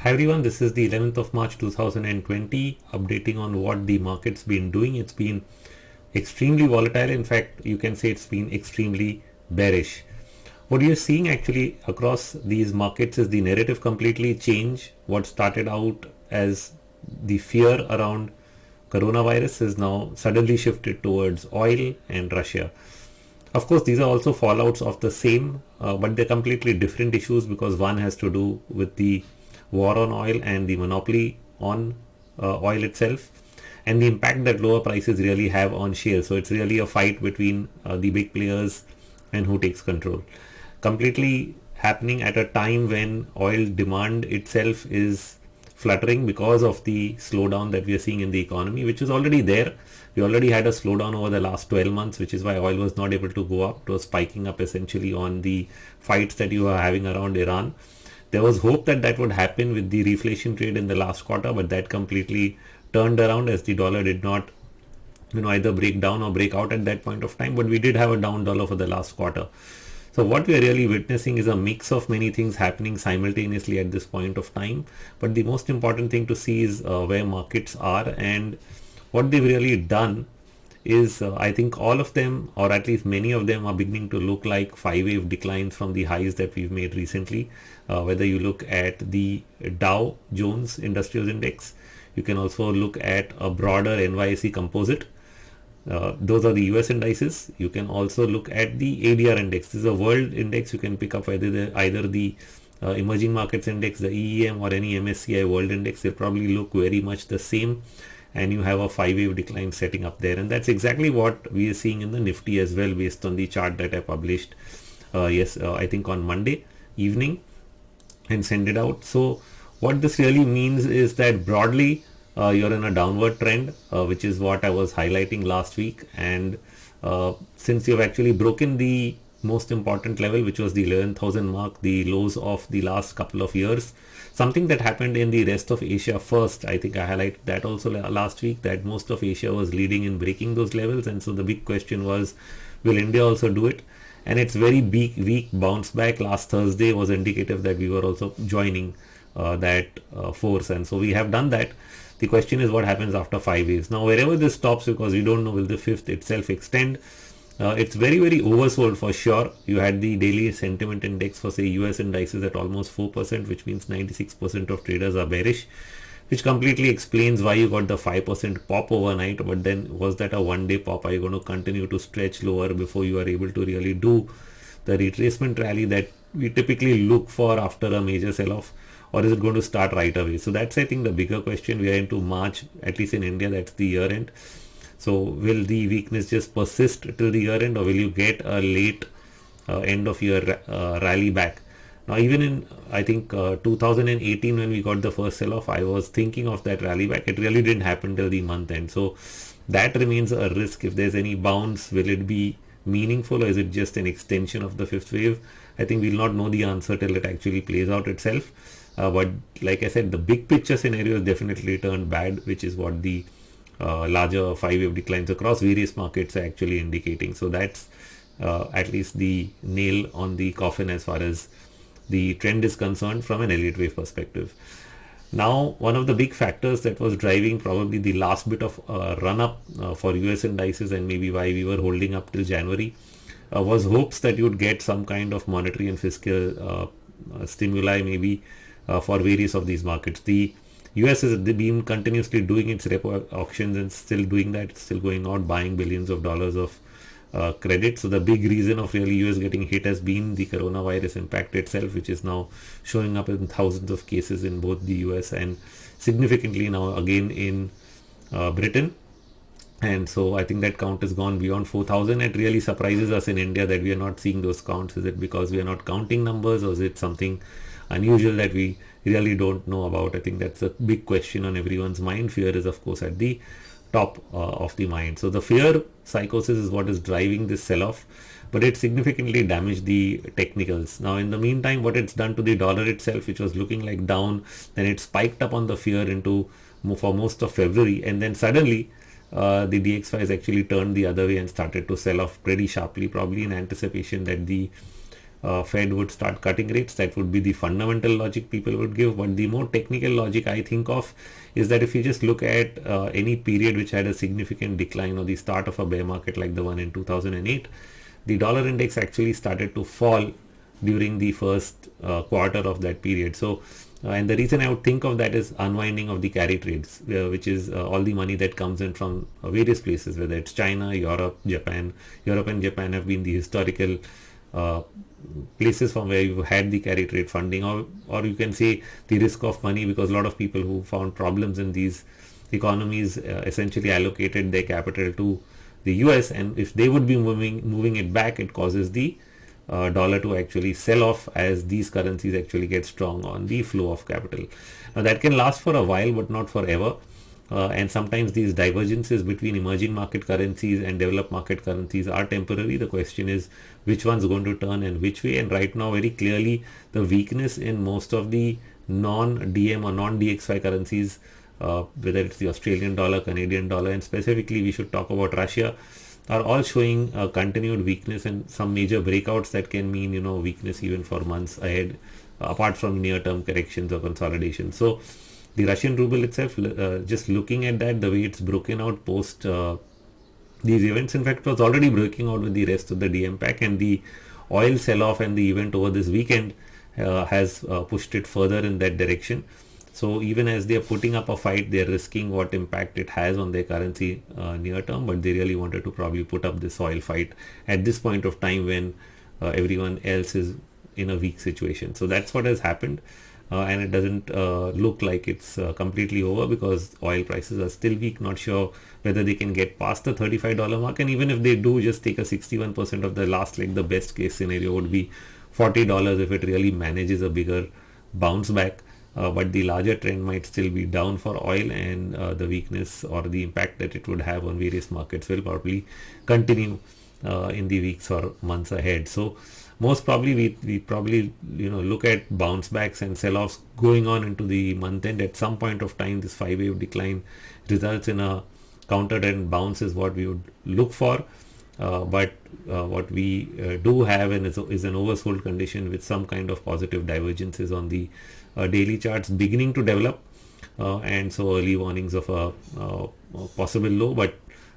Hi everyone, this is the 11th of March 2020, updating on what the market's been doing. It's been extremely volatile. In fact, you can say it's been extremely bearish. What you're seeing actually across these markets is the narrative completely change. What started out as the fear around coronavirus is now suddenly shifted towards oil and Russia. Of course, these are also fallouts of the same, but they're completely different issues because one has to do with the war on oil and the monopoly on oil itself and the impact that lower prices really have on shares. So it's really a fight between the big players and who takes control. Completely happening at a time when oil demand itself is fluttering because of the slowdown that we are seeing in the economy, which is already there. We already had a slowdown over the last 12 months, which is why oil was not able to go up. It was spiking up essentially on the fights that you are having around Iran. There was hope that that would happen with the reflation trade in the last quarter, but that completely turned around as the dollar did not either break down or break out at that point of time. But we did have a down dollar for the last quarter. So what we are really witnessing is a mix of many things happening simultaneously at this point of time. But the most important thing to see is where markets are, and what they've really done is I think all of them, or at least many of them, are beginning to look like five-wave declines from the highs that we've made recently. Whether you look at the Dow Jones Industrials Index, you can also look at a broader NYSE composite. Those are the US indices. You can also look at the ADR index. This is a world index. You can pick up either the emerging markets index, the EEM, or any MSCI world index. They'll probably look very much the same, and you have a five-wave decline setting up there. And that's exactly what we are seeing in the Nifty as well, based on the chart that I published I think on Monday evening and send it out. So what this really means is that broadly you're in a downward trend, which is what I was highlighting last week. And since you've actually broken the most important level, which was the 11,000 mark, the lows of the last couple of years, something that happened in the rest of Asia first, I think I highlighted that also last week, that most of Asia was leading in breaking those levels. And so the big question was, will India also do it? And its very weak bounce back last Thursday was indicative that we were also joining that force. And so we have done that. The question is what happens after 5 waves. Now, wherever this stops, because we don't know will the fifth itself extend, it's very, very oversold for sure. You had the daily sentiment index for, say, US indices at almost 4%, which means 96% of traders are bearish, which completely explains why you got the 5% pop overnight. But then, was that a one-day pop? Are you going to continue to stretch lower before you are able to really do the retracement rally that we typically look for after a major sell-off? Or is it going to start right away? So that's, I think, the bigger question. We are into March, at least in India, that's the year end. So will the weakness just persist till the year end, or will you get a late end of year rally back? Now, even in, I think, 2018, when we got the first sell-off, I was thinking of that rally back. It really didn't happen till the month end. So that remains a risk. If there's any bounce, will it be meaningful, or is it just an extension of the fifth wave? I think we'll not know the answer till it actually plays out itself. But like I said, the big picture scenario has definitely turned bad, which is what the larger five-wave declines across various markets are actually indicating. So that's at least the nail on the coffin as far as the trend is concerned from an Elliott Wave perspective. Now, one of the big factors that was driving probably the last bit of run-up for US indices, and maybe why we were holding up till January, was hopes that you'd get some kind of monetary and fiscal stimuli maybe for various of these markets. The US has been continuously doing its repo auctions and still doing that. It's still going out buying billions of dollars of credit. So the big reason of really US getting hit has been the coronavirus impact itself, which is now showing up in thousands of cases in both the US and significantly now again in Britain. And so I think that count has gone beyond 4,000. It really surprises us in India that we are not seeing those counts. Is it because we are not counting numbers, or is it something unusual that we really don't know about? I think that's a big question on everyone's mind. Fear is, of course, at the top of the mind. So the fear psychosis is what is driving this sell-off, but it significantly damaged the technicals. Now, in the meantime, what it's done to the dollar itself, which was looking like down, then it spiked up on the fear into for most of February, and then suddenly the DXY has actually turned the other way and started to sell off pretty sharply, probably in anticipation that the Fed would start cutting rates. That would be the fundamental logic people would give. But the more technical logic I think of is that if you just look at any period which had a significant decline or the start of a bear market like the one in 2008, the dollar index actually started to fall during the first quarter of that period. So, and the reason I would think of that is unwinding of the carry trades, which is all the money that comes in from various places, whether it's China, Europe, Japan. Europe and Japan have been the historical uh, places from where you had the carry trade funding, or you can say the risk of money, because a lot of people who found problems in these economies essentially allocated their capital to the US, and if they would be moving it back, it causes the dollar to actually sell off as these currencies actually get strong on the flow of capital. Now that can last for a while but not forever. And sometimes these divergences between emerging market currencies and developed market currencies are temporary. The question is which one's going to turn and which way. And right now, very clearly, the weakness in most of the non-DM or non-DXY currencies, whether it's the Australian dollar, Canadian dollar, and specifically we should talk about Russia, are all showing continued weakness and some major breakouts that can mean, weakness even for months ahead, apart from near-term corrections or consolidation. So the Russian ruble itself, just looking at that, the way it's broken out post these events, in fact, was already breaking out with the rest of the DM pack, and the oil sell-off and the event over this weekend has pushed it further in that direction. So even as they are putting up a fight, they're risking what impact it has on their currency near term, but they really wanted to probably put up this oil fight at this point of time when everyone else is in a weak situation. So that's what has happened. And it doesn't look like it's completely over, because oil prices are still weak. Not sure whether they can get past the $35 mark, and even if they do, just take a 61% of the last leg. The best case scenario would be $40 if it really manages a bigger bounce back. But the larger trend might still be down for oil, and the weakness or the impact that it would have on various markets will probably continue in the weeks or months ahead. So most probably we probably look at bounce backs and sell-offs going on into the month end. At some point of time, this 5-wave decline results in a counter trend bounce is what we would look for. But what we do have is an oversold condition with some kind of positive divergences on the daily charts beginning to develop, and so early warnings of a possible low, but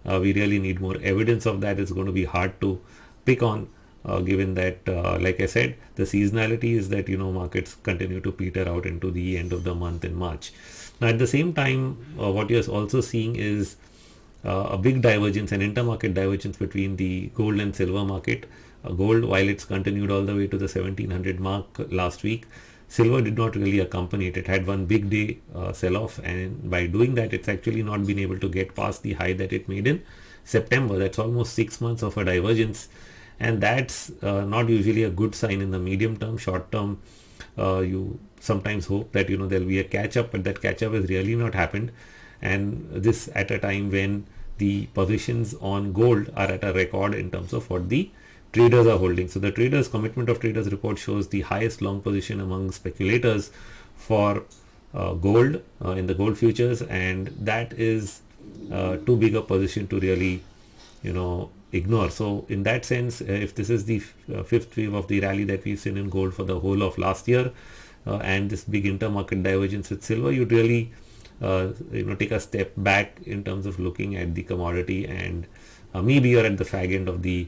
we really need more evidence of that. It's going to be hard to pick on, given that, like I said, the seasonality is that markets continue to peter out into the end of the month in March. Now at the same time, what you're also seeing is a big divergence, an intermarket divergence between the gold and silver market. Gold, while it's continued all the way to the 1700 mark last week, silver did not really accompany it. It had one big day sell-off, and by doing that, it's actually not been able to get past the high that it made in September. That's almost 6 months of a divergence, and that's not usually a good sign in the medium term. Short term, you sometimes hope that there'll be a catch-up, but that catch-up has really not happened. And this at a time when the positions on gold are at a record in terms of what the traders are holding. So the traders commitment of traders report shows the highest long position among speculators for gold in the gold futures, and that is too big a position to really ignore. So in that sense, if this is the fifth wave of the rally that we've seen in gold for the whole of last year, and this big intermarket divergence with silver, you'd really take a step back in terms of looking at the commodity, and maybe you're at the fag end of the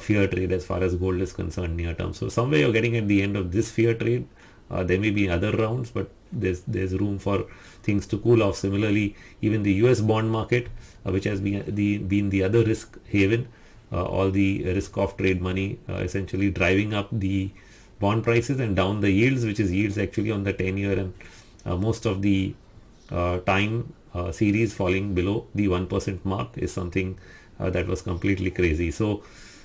fear trade as far as gold is concerned near term. So somewhere you're getting at the end of this fear trade. There may be other rounds, but there's room for things to cool off. Similarly, even the US bond market, which has been the other risk haven, all the risk off trade money essentially driving up the bond prices and down the yields, which is yields actually on the 10-year and most of the time series falling below the 1% mark is something that was completely crazy. So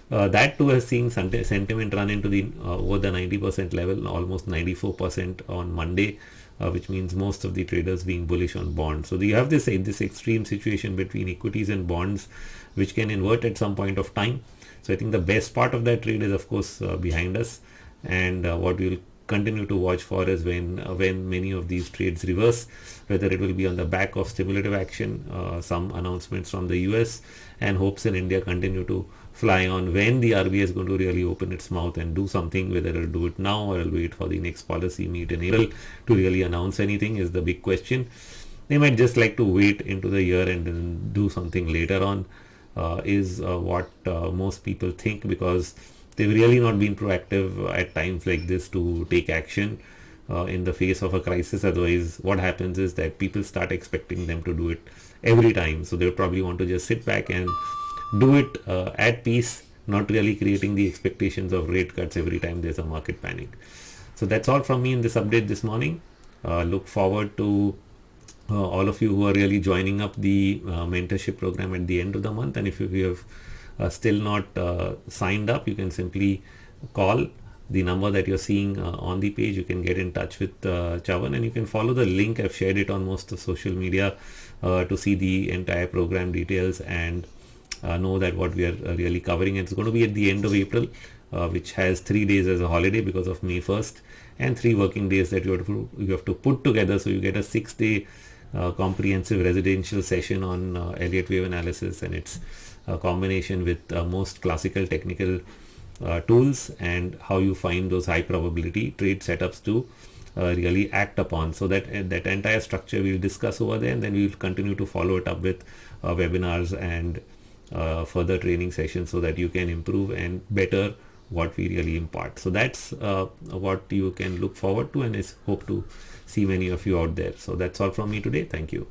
that too has seen sentiment run into the over the 90% level, almost 94% on Monday, which means most of the traders being bullish on bonds. So you have this extreme situation between equities and bonds, which can invert at some point of time. So I think the best part of that trade is of course behind us, and what we'll continue to watch for is when many of these trades reverse, whether it will be on the back of stimulative action, some announcements from the US, and hopes in India continue to fly on when the RBI is going to really open its mouth and do something. Whether it'll do it now or it'll wait for the next policy meet in April to really announce anything is the big question. They might just like to wait into the year and then do something later on, is what most people think, because they've really not been proactive at times like this to take action in the face of a crisis. Otherwise, what happens is that people start expecting them to do it every time. So they'll probably want to just sit back and do it at peace, not really creating the expectations of rate cuts every time there's a market panic. So that's all from me in this update this morning. Look forward to all of you who are really joining up the mentorship program at the end of the month. And if you have still not signed up, you can simply call the number that you're seeing on the page. You can get in touch with Chavan, and you can follow the link. I've shared it on most of social media to see the entire program details and know that what we are really covering. It's going to be at the end of April, which has 3 days as a holiday because of May 1st, and 3 working days that you have to put together. So you get a 6-day comprehensive residential session on Elliott Wave analysis, and it's a combination with most classical technical tools and how you find those high probability trade setups to really act upon. So that entire structure we'll discuss over there, and then we'll continue to follow it up with webinars and further training sessions so that you can improve and better what we really impart. So that's what you can look forward to, and I hope to see many of you out there. So that's all from me today. Thank you.